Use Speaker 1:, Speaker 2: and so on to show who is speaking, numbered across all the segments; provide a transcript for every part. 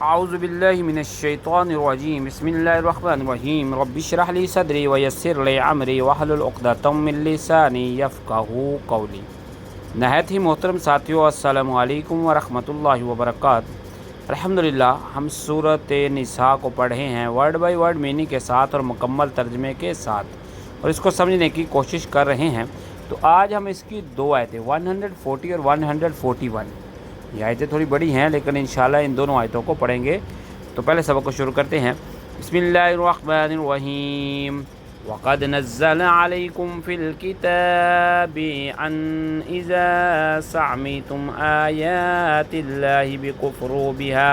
Speaker 1: اعوذ باللہ من الشیطان الرجیم بسم اللہ الرحمن الرحیم رب اشرح لی صدری ویسر لی امری واحلل عقدۃ من لسانی یفقہوا قولی۔ نہایت ہی محترم ساتھیو، السلام علیکم ورحمۃ اللہ وبرکاتہ۔ الحمدللہ ہم سورۃ نساء کو پڑھے ہیں ورڈ بائی ورڈ میننگ کے ساتھ اور مکمل ترجمے کے ساتھ، اور اس کو سمجھنے کی کوشش کر رہے ہیں۔ تو آج ہم اس کی دو آیتیں 140 اور 141، یہ آیتیں تھوڑی بڑی ہیں لیکن انشاءاللہ ان دونوں آیتوں کو پڑھیں گے۔ تو پہلے سبق کو شروع کرتے ہیں۔ بسم اللہ الرحمن الرحیم۔ وَقَدْ نَزَّلَ عَلَيْكُمْ فِي الْكِتَابِ أَنْ إِذَا سَمِعْتُمْ آيَاتِ اللَّهِ بِكُفْرٍ بِهَا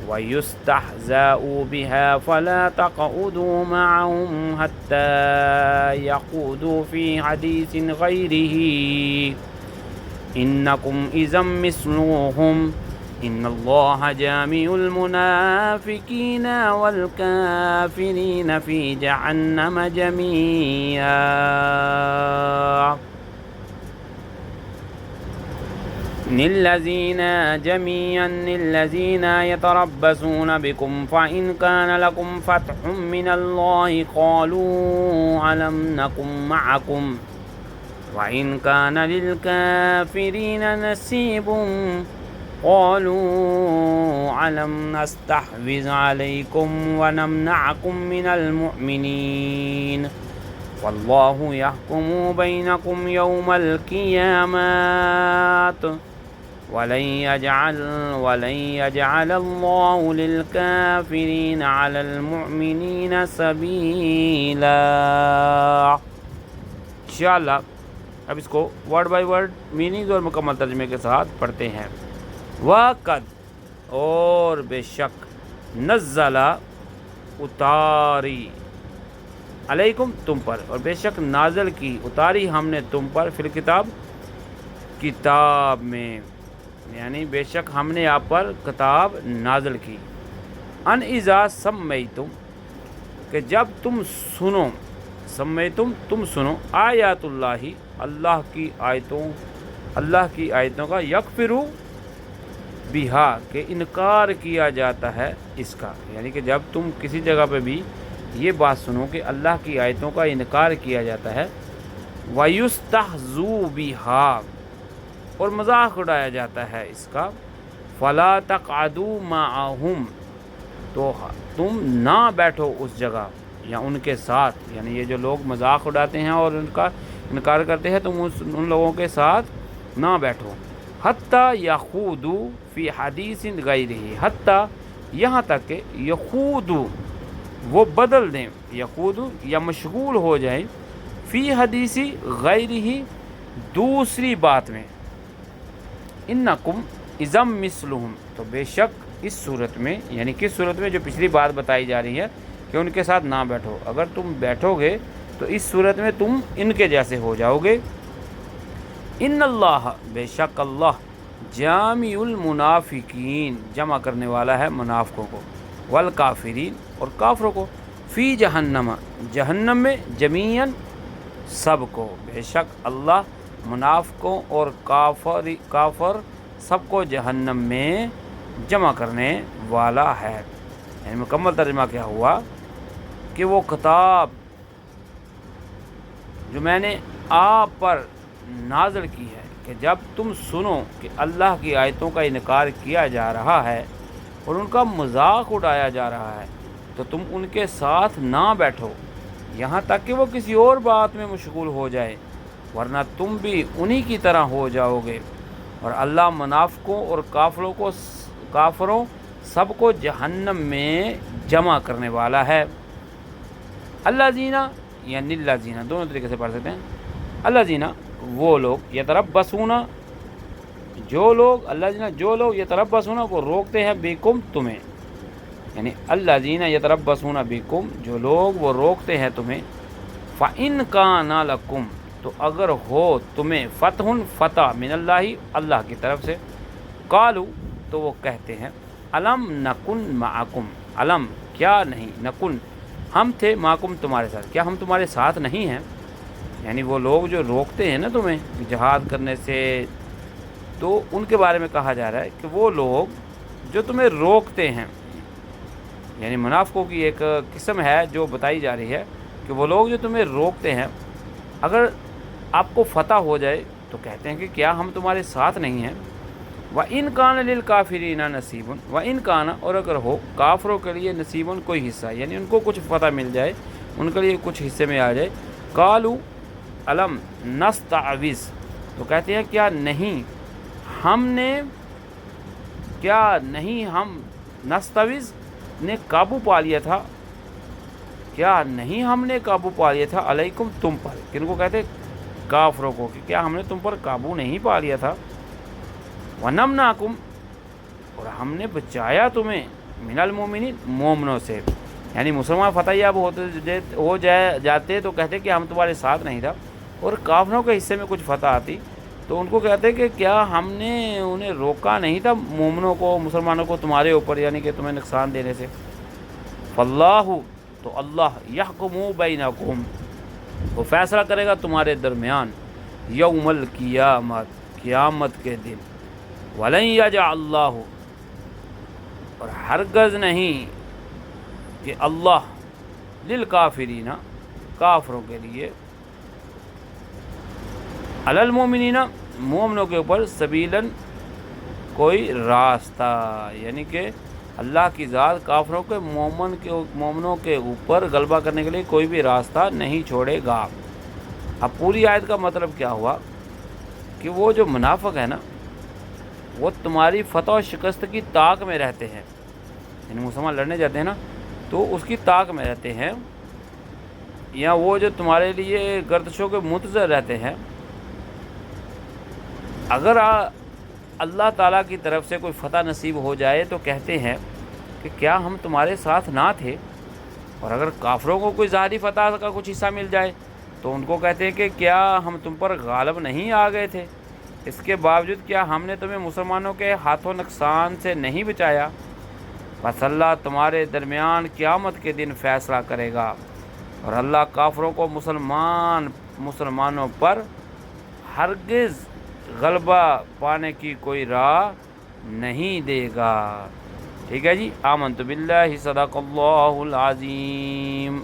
Speaker 1: وَيُسْتَهْزَأُ بِهَا فَلَا تَقْعُدُوا مَعَهُمْ حَتَّى يَخُوضُوا فِي حَدِيثٍ غَيْرِهِ إنکم اذا مثلهم ان اللہ جامع المنافقین والکافرین فی جہنم جميعا۔ الذین یتربصون بکم فإن کان لکم فتح من اللہ قالوا علم نکن معکم وَإِنْ كَانَ لِلْكَافِرِينَ نَصِيبٌ قَالُوا أَلَمْ نَسْتَحْوِذْ عَلَيْكُمْ وَنَمْنَعْكُمْ مِنَ الْمُؤْمِنِينَ وَاللَّهُ يَحْكُمُ بَيْنَكُمْ يَوْمَ الْقِيَامَةِ وَلَنْ يَجْعَلَ اللَّهُ لِلْكَافِرِينَ عَلَى الْمُؤْمِنِينَ سَبِيلًا۔ انشاءاللہ اب اس کو ورڈ بائی ورڈ میننگ اور مکمل ترجمے کے ساتھ پڑھتے ہیں۔ وَقَدْ اور بے شک، نزل اتاری، علیکم تم پر، اور بے شک نازل کی اتاری ہم نے تم پر، فی الکتاب کتاب میں، یعنی بے شک ہم نے آپ پر کتاب نازل کی۔ ان اذا سمیتم کہ جب تم سنو، سمیتم تم سنو، آیات اللہ اللہ کی آیتوں کا، یکفرو بہا کہ انکار کیا جاتا ہے اس کا، یعنی کہ جب تم کسی جگہ پہ بھی یہ بات سنو کہ اللہ کی آیتوں کا انکار کیا جاتا ہے، وَيُسْتَحْزُوا بِهَا اور مذاق اڑایا جاتا ہے اس کا، فَلَا تَقْعَدُوا مَعَهُمْ تو تم نہ بیٹھو اس جگہ یا ان کے ساتھ، یعنی یہ جو لوگ مذاق اڑاتے ہیں اور ان کا انکار کرتے ہیں تم ان لوگوں کے ساتھ نہ بیٹھو، حتیٰ یخوضوا فی حدیث غیرہ، حتیٰ یہاں تک کہ یخوضوا وہ بدل دیں، یخوضوا یا مشغول ہو جائیں، فی حدیث غیرہ دوسری بات میں، انکم اذا مثلہم تو بے شک اس صورت میں، یعنی کس صورت میں، جو پچھلی بات بتائی جا رہی ہے کہ ان کے ساتھ نہ بیٹھو، اگر تم بیٹھو گے تو اس صورت میں تم ان کے جیسے ہو جاؤ گے۔ ان اللہ بے شک اللہ، جامع المنافقین جمع کرنے والا ہے منافقوں کو، والکافرین اور کافروں کو، فی جہنم جہنم میں، جمیعاً سب کو، بے شک اللہ منافقوں اور کافر سب کو جہنم میں جمع کرنے والا ہے۔ یعنی مکمل ترجمہ کیا ہوا کہ وہ کتاب جو میں نے آپ پر نازل کی ہے کہ جب تم سنو کہ اللہ کی آیتوں کا انکار کیا جا رہا ہے اور ان کا مذاق اڑایا جا رہا ہے تو تم ان کے ساتھ نہ بیٹھو یہاں تک کہ وہ کسی اور بات میں مشغول ہو جائے، ورنہ تم بھی انہی کی طرح ہو جاؤ گے، اور اللہ منافقوں اور کافروں سب کو جہنم میں جمع کرنے والا ہے۔ اللہ زینہ یعنی اللہ زینہ دونوں طریقے سے پڑھ سکتے ہیں۔ اللہ زینہ وہ لوگ، یتربصون جو لوگ، اللہ زینہ جو لوگ، یتربصون وہ روکتے ہیں، بکم تمہیں، یعنی اللہ زینہ یتربصون بکم جو لوگ وہ روکتے ہیں تمہیں، فَإِنْ كَانَ لَكُمْ تو اگر ہو تمہیں فتح من اللہ اللہ کی طرف سے، قالوا تو وہ کہتے ہیں، علم نکن معکم علم کیا نہیں، نکن ہم تھے، معکم تمہارے ساتھ کیا ہم تمہارے ساتھ نہیں ہیں، یعنی وہ لوگ جو روکتے ہیں نا تمہیں جہاد کرنے سے، تو ان کے بارے میں کہا جا رہا ہے کہ وہ لوگ جو تمہیں روکتے ہیں، یعنی منافقوں کی ایک قسم ہے جو بتائی جا رہی ہے کہ وہ لوگ جو تمہیں روکتے ہیں، اگر آپ کو فتح ہو جائے تو کہتے ہیں کہ کیا ہم تمہارے ساتھ نہیں ہیں۔ وَإِنْ كَانَ لِلْكَافِرِينَ نَصِيبٌ وَإِنْ كَانَ، اور اگر ہو کافروں کے لیے نصیبٌ کوئی حصہ، یعنی ان کو کچھ فتح مل جائے، ان کے لیے کچھ حصے میں آ جائے، قالوا الم نستعوذ، تو کہتے ہیں کیا نہیں ہم نستعوذ نے قابو پا لیا تھا، کیا نہیں ہم نے قابو پا لیا تھا علیکم تم پر، کن کو کہتے کافروں کو، کہ کیا ہم نے تم پر قابو نہیں پا لیا تھا، ونمنعکم، اور ہم نے بچایا تمہیں، من المؤمنین، مومنوں سے، یعنی مسلمان فتح یاب ہو جاتے تو کہتے کہ ہم تمہارے ساتھ نہیں تھا، اور کافروں کے حصے میں کچھ فتح آتی تو ان کو کہتے کہ کیا ہم نے انہیں روکا نہیں تھا، مومنوں کو، مسلمانوں کو تمہارے اوپر، یعنی کہ تمہیں نقصان دینے سے۔ فاللہ، تو اللہ، یحکم بینکم، وہ فیصلہ کرے گا تمہارے درمیان، یوم القیامت، قیامت کے دن، ولن یجعل اللہ، اور ہرگز نہیں کہ اللہ، للکافرین، کافروں کے لیے، علی المؤمنین، مومنوں کے اوپر، سبیلاً، کوئی راستہ، یعنی کہ اللہ کی ذات کافروں کے مومنوں کے اوپر غلبہ کرنے کے لیے کوئی بھی راستہ نہیں چھوڑے گا۔ اب پوری آیت کا مطلب کیا ہوا کہ وہ جو منافق ہے نا، وہ تمہاری فتح و شکست کی طاق میں رہتے ہیں، یعنی مسلمان لڑنے جاتے ہیں نا تو اس کی طاق میں رہتے ہیں، یا وہ جو تمہارے لیے گردشوں کے منتظر رہتے ہیں۔ اگر اللہ تعالیٰ کی طرف سے کوئی فتح نصیب ہو جائے تو کہتے ہیں کہ کیا ہم تمہارے ساتھ نہ تھے، اور اگر کافروں کو کوئی ظاہری فتح کا کچھ حصہ مل جائے تو ان کو کہتے ہیں کہ کیا ہم تم پر غالب نہیں آ گئے تھے، اس کے باوجود کیا ہم نے تمہیں مسلمانوں کے ہاتھوں نقصان سے نہیں بچایا۔ بس اللہ تمہارے درمیان قیامت کے دن فیصلہ کرے گا، اور اللہ کافروں کو مسلمانوں پر ہرگز غلبہ پانے کی کوئی راہ نہیں دے گا۔ ٹھیک ہے جی، آمنت باللہ، صدق اللہ العظیم۔